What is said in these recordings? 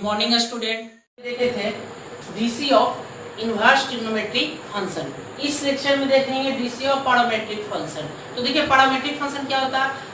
Good morning student. देखे थे DC of inverse trigonometric function. इस सेक्शन में देखेंगे डीसी ऑफ पैरामीट्रिक फंक्शन। तो देखिए पैरामीट्रिक फंक्शन क्या होता है,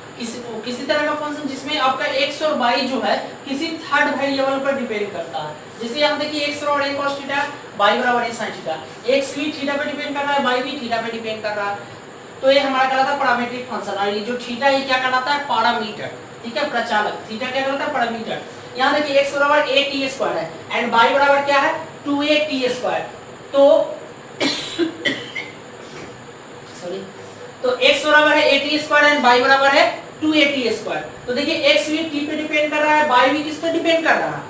किसी तरह का फंक्शन जिसमें आपका x और y जो है किसी थर्ड वेरिएबल पर डिपेंड करता है। जैसे यहाँ देखिए x और a cos थीटा, y बराबर a sin थीटा, x भी थीटा पे डिपेंड कर रहा है, y भी थीटा पे डिपेंड कर रहा है। तो ये हमारा कहलाता है पैरामीट्रिक फंक्शन। और ये जो थीटा ये क्या कहलाता है, पैरामीटर। ठीक है, प्रचालक। थीटा क्या कहलाता है, पैरामीटर। यहाँ देखिए x बराबर a t स्क्वायर है एंड y बराबर क्या है 2a t स्क्वायर। तो सॉरी, तो x बराबर है a t square and y बराबर है 2a t स्क्वायर। तो देखिए x भी t पे डिपेंड कर रहा है, y भी किस पे डिपेंड कर रहा है,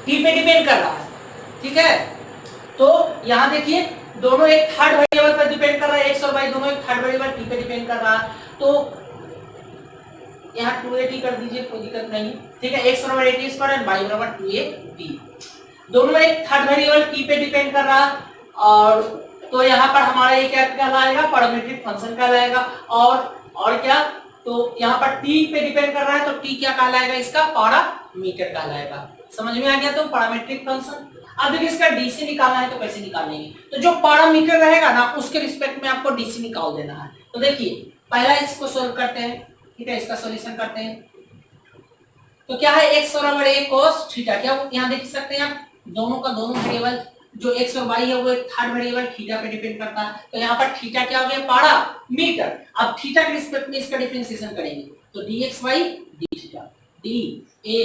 t पे डिपेंड कर रहा है। ठीक है, तो यहाँ देखिए दोनों एक थर्ड वेरिएबल पर डिपेंड कर रहा है, x और y दोनों एक थर्ड वेरिएबल t पे डिपेंड कर रहा है। तो यहाँ 2a t कर दीजिए, कोई दिक्कत नहीं। ठीक है, x बराबर a t square and y बराबर 2a t, दोनों एक थर्ड वेरिएबल t पे डिपेंड कर रहा है। और तो यहाँ पर हमारा ये क्या कहलाएगा, पैरामीट्रिक फंक्शन कहलाएगा। और क्या, तो यहाँ पर t पे डिपेंड कर रहा है तो t क्या कहलाएगा, इसका पैरामीटर कहलाएगा। समझ में आ गया? तो पैरामीट्रिक फंक्शन। अब देखिए इसका डीसी निकालना है तो कैसे निकालेंगे, तो जो पैरामीटर रहेगा ना उसके रिस्पेक्ट में आपको डीसी निकाल देना है। तो देखिए पहला इसको सोल्व करते हैं। ठीक है, इसका सॉल्यूशन करते हैं। तो क्या है, x बराबर a cos थीटा। क्या यहाँ देख सकते हैं आप, दोनों का दोनों वेरिएबल जो x और y है वो एक थर्ड वेरिएबल थीटा पे डिपेंड करता है। तो यहाँ पर थीटा क्या हो गया, पैरामीटर। अब थीटा के रिस्पेक्ट में इसका डिफरेंशिएशन करेंगे तो dxy d theta, d a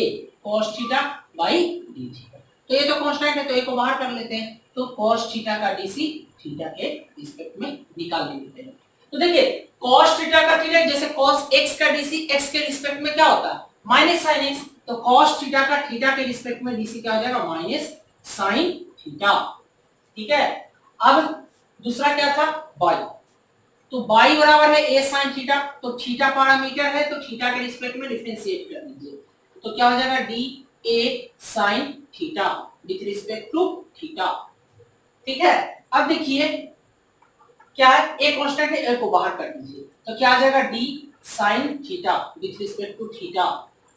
cos theta by d theta. तो ये तो कांस्टेंट है तो एक को बाहर कर लेते हैं। तो cos थीटा का dc थीटा के रिस्पेक्ट में निकाल लेते हैं। तो देखिए cos थीटा का थीटा जैसे cos x का dc x के रिस्पेक्ट में क्या होता है, माइनस sin x। तो cos थीटा का थीटा के रिस्पेक्ट में dc क्या हो जाएगा, माइनस sin थीटा। ठीक है, अब दूसरा क्या था, y। तो y बराबर है a sin थीटा। तो थीटा पैरामीटर है तो थीटा के रिस्पेक्ट में डिफरेंशिएट कर दीजिए। तो क्या हो जाएगा, d a sin theta with respect to theta. ठीक है, अब देखिए क्या है, a कांस्टेंट है, a को बाहर कर दीजिए तो क्या आ जाएगा, d sin theta with respect to theta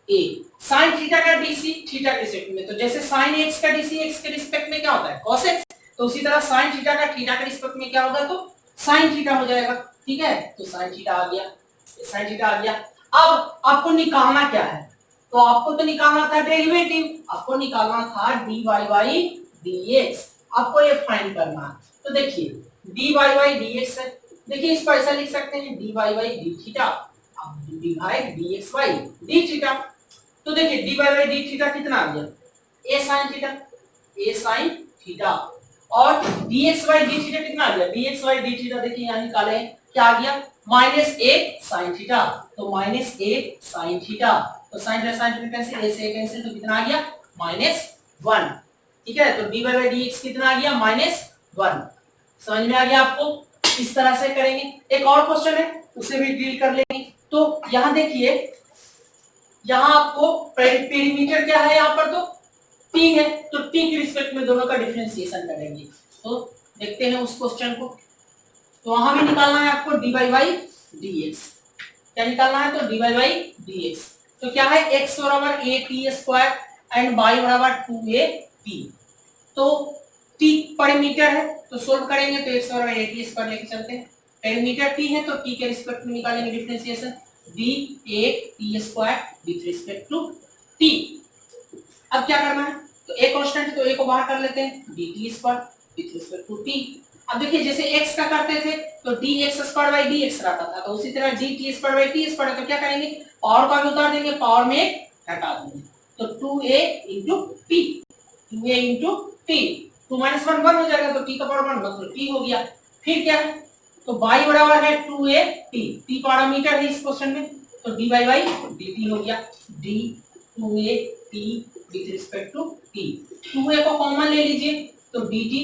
a। sin theta का dc थीटा के रिस्पेक्ट में, तो जैसे sin x का dc x के रिस्पेक्ट में क्या होता है, cos x। तो उसी तरह sin थीटा का थीटा के रिस्पेक्ट में क्या होगा, तो sin थीटा हो जाएगा। ठीक है, तो sin थीटा आ गया, sin थीटा आ गया। अब आपको निकालना क्या है, तो आपको तो निकालना था डेरिवेटिव, आपको निकालना था dy by dx। आपको ये फाइंड करना है। तो देखिए dy by dx है, देखिए इस पर ऐसा लिख सकते हैं dy by d थीटा, अब divide dx by d theta. तो देखिए dy by d थीटा कितना आ गया, a sin theta, a sin theta. और dx by d थीटा कितना आ गया, dx by d थीटा। देखिए यहाँ निकाले क्या आ गया, माइनस a sin थीटा। तो माइनस a sin थीटा, तो sin थीटा कैंसिल, a से a कैंसिल, तो कितना आ गया, -1। ठीक है, तो dy by dx कितना आ गया, -1। समझ में आ गया आपको? इस तरह से करेंगे। एक और क्वेश्चन है उसे भी डील कर लेंगे। तो यहाँ देखिए, यहाँ आपको पेरीमीटर क्या है, यहाँ पर तो t है, तो t के रिस्पेक्ट में दोनों का डिफरेंशिएशन करेंगे। तो देखते हैं उस क्वेश्चन को। तो वहां भी निकालना है आपको dy by dx। क्या निकालना है, तो dy by dx। तो क्या है, x बराबर a t square and y बराबर 2a t। तो t पैरामीटर है तो सोल्व करेंगे तो x बराबर a t स्क्वायर लेके चलते हैं। पैरामीटर t है तो t के रिस्पेक्ट में निकालेंगे differentiation, d a t square with respect to t। अब क्या करना है, तो a कांस्टेंट है तो a को बाहर कर लेते हैं, dt square with respect to t। अब देखिए जैसे x का करते थे तो dx स्क्वायर बाय dx रहता था, तो उसी तरह dt square by t square. तो क्या करेंगे, पावर को आगे उतार देंगे, पावर में हटा देंगे। तो 2a into t, 2a into t, 2 - 1 1 हो जाएगा, तो t का पावर 1 मतलब t हो गया। फिर क्या है, तो y बराबर है 2a t, t पैरामीटर है इस क्वेश्चन में, तो dy by dt हो गया, d 2a t with respect to t। 2a को कॉमन ले लीजिए तो dt।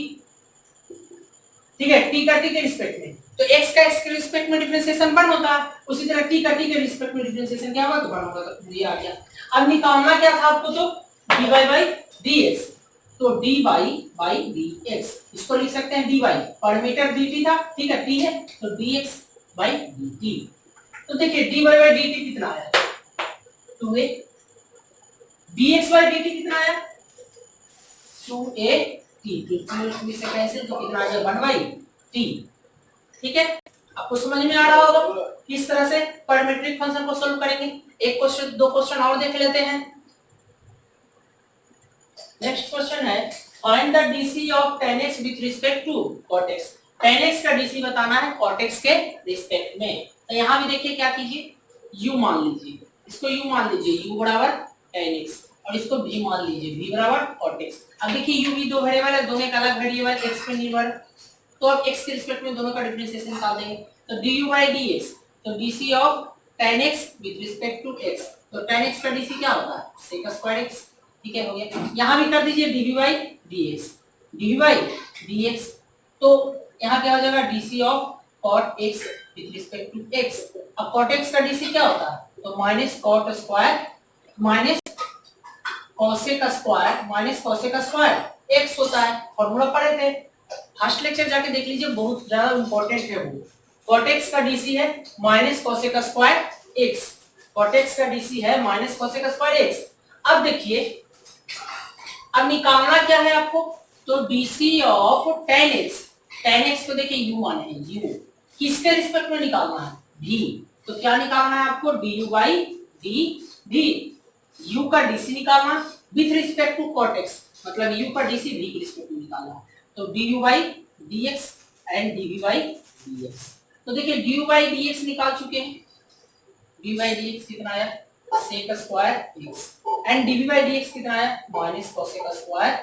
ठीक है, t का t के रिस्पेक्ट में, तो x का x के रिस्पेक्ट में डिफरेंशिएशन 1 होता है, उसी तरह t का t के रिस्पेक्ट में डिफरेंशिएशन क्या होगा, तो 1 होगा। तो ये आ गया। अब निकालना क्या था आपको, तो dy by dx। तो dy by dx इसको लिख सकते हैं dy, पैरामीटर dt था। ठीक है, t है तो dx by dt। तो देखिए dy by dt कितना आया, 2a dx by dt कितना आया 2at, तो 2 से कैंसिल तो कितना आ गया 1/t। ठीक है, आपको समझ में आ रहा होगा किस तरह से पैरामीट्रिक फंक्शन को सोल्व करेंगे। एक क्वेश्चन, दो क्वेश्चन और देख लेते हैं। नेक्स्ट क्वेश्चन है find the DC of tan x with respect to cot x। tan x का डीसी बताना है cot x के रिस्पेक्ट में। तो यहां भी देखिए क्या कीजिए, u मान लीजिए, इसको u मान लीजिए, u बराबर tan x, और इसको v मान लीजिए, v बराबर cot x। अब देखिए u v दो वेरिएबल है, दोनों का अलग वेरिएबल x पे निर्भर, तो अब x के रिस्पेक्ट में दोनों का डिफरेंशिएशन निकाल देंगे। तो du by dx, तो dc of tan x with respect to x, तो tan x का dc क्या होता है sec स्क्वायर x। ठीक है, हो गया। यहां भी कर दीजिए dv by dx, dv by dx, तो यहां क्या हो जाएगा dc of cot x with respect to x। अब cot x का dc क्या होता है, तो minus cot square minus cosec square minus cosec square x होता है। फॉर्मूला पढ़े थे, फर्स्ट लेक्चर जाके देख लीजिए, बहुत ज्यादा इंपॉर्टेंट है वो। cot x का dc है minus cosec square x, cot x का dc है माइनस cosec स्क्वायर x। अब देखिए, अब निकालना क्या है आपको, तो dc of tan x, tan x को देखिए u माने हैं, u किसके रिस्पेक्ट में निकालना है v, तो क्या निकालना है आपको du by dv, u का dc निकालना with respect to cot x, मतलब u का dc v के रिस्पेक्ट में निकालना, तो du by dx and dv by dx। तो देखिए du by dx निकाल चुके हैं, du by dx कितना आया sec square x and dv by dx कितना आया माइनस cosec स्क्वायर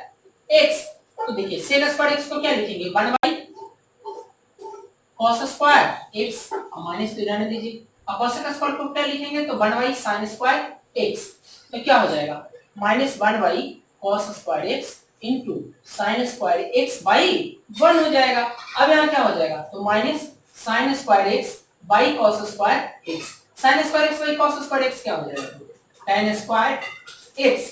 x। तो देखिए sec स्क्वायर x को क्या लिखेंगे 1 cos स्क्वायर x, माइनस तो रहने दीजिए, अब cosec स्क्वायर को क्या लिखेंगे तो 1 sin स्क्वायर x, तो क्या हो जाएगा minus 1 cos square x into sine square x by 1 हो जाएगा। अब यहाँ क्या हो जाएगा, तो minus sine square x by cos square x, sine square x by cos square x क्या हो जाएगा tan स्क्वायर x।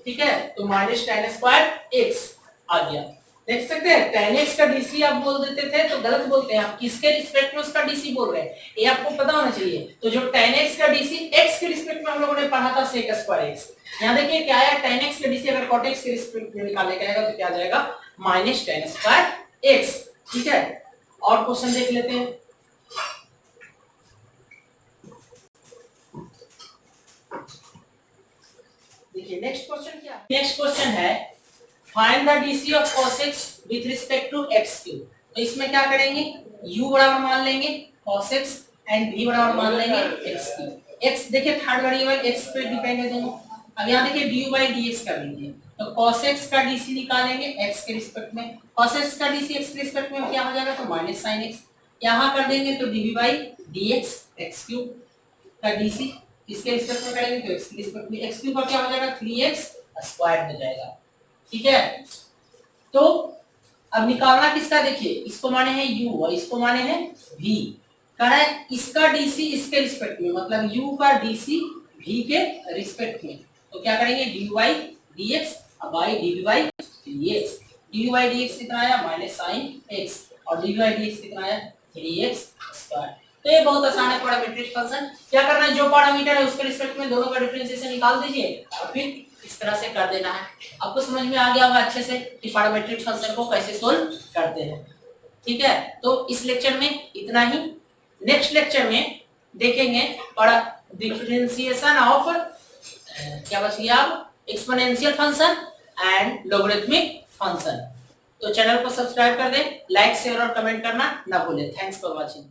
ठीक है, तो माइनस tan स्क्वायर x आ गया। देख सकते हैं tan x का dc आप बोल देते थे तो गलत बोलते हैं, आप किसके रिस्पेक्ट में उसका dc बोल रहे हैं ये आपको पता होना चाहिए। तो जो tan x का dc x के रिस्पेक्ट में हम लोगों ने पढ़ा था sec स्क्वायर x, यहाँ देखिए क्या है tan x का dc अगर cot x के रिस्पेक्ट में निकालने का है तो क्या आ जाएगा माइनस tan स्क्वायर x। ठीक है, और क्वेश्चन देख लेते हैं। देखिए नेक्स्ट क्वेश्चन क्या है, नेक्स्ट क्वेश्चन है find the DC of cos x with respect to x cube. तो इसमें क्या करेंगे u बराबर मान लेंगे cos x एंड v बराबर मान लेंगे x क्यूब। x देखिए थर्ड वेरिएबल x पे डिपेंड है दोनों। अब यहाँ देखिए du by dx कर लीजिए, तो cos x का dc निकालेंगे x के रिस्पेक्ट में, cos x का dc x के रिस्पेक्ट में क्या हो जाएगा तो माइनस sin x, यहाँ कर देंगे तो dv by dx x cube का dc इसके रिस्पेक्ट में करेंगे तो x के रिस्पेक्ट में x क्यूब का क्या हो जाएगा 3x स्क्वायर हो जाएगा। ठीक है, तो अब निकालना किसका, देखिए इसको माने हैं u और इसको माने हैं v, कह रहा है इसका dc इसके रिस्पेक्ट में, मतलब u का dc v के रिस्पेक्ट में, तो क्या करेंगे du by dx by dv by dx, du by dx कितना आया माइनस sin x और dv by dx कितना आया 3x स्क्वायर। तो ये बहुत आसान है पैरामीट्रिक फंक्शन। क्या करना है, जो पैरामीटर है उसके रिस्पेक्ट में दोनों का डिफरेंशिएशन निकाल दीजिए और फिर इस तरह से कर देना है। आपको समझ में आ गया होगा अच्छे से कि पैरामीट्रिक फंक्शन को कैसे सोल्व करते हैं। ठीक है, तो इस लेक्चर में इतना ही। नेक्स्ट लेक्चर में देखेंगे डिफरेंशिएशन ऑफ क्या बच गया exponential function and logarithmic function. तो चैनल को सब्सक्राइब कर दें, लाइक शेयर और कमेंट करना ना भूलें। Thanks for watching.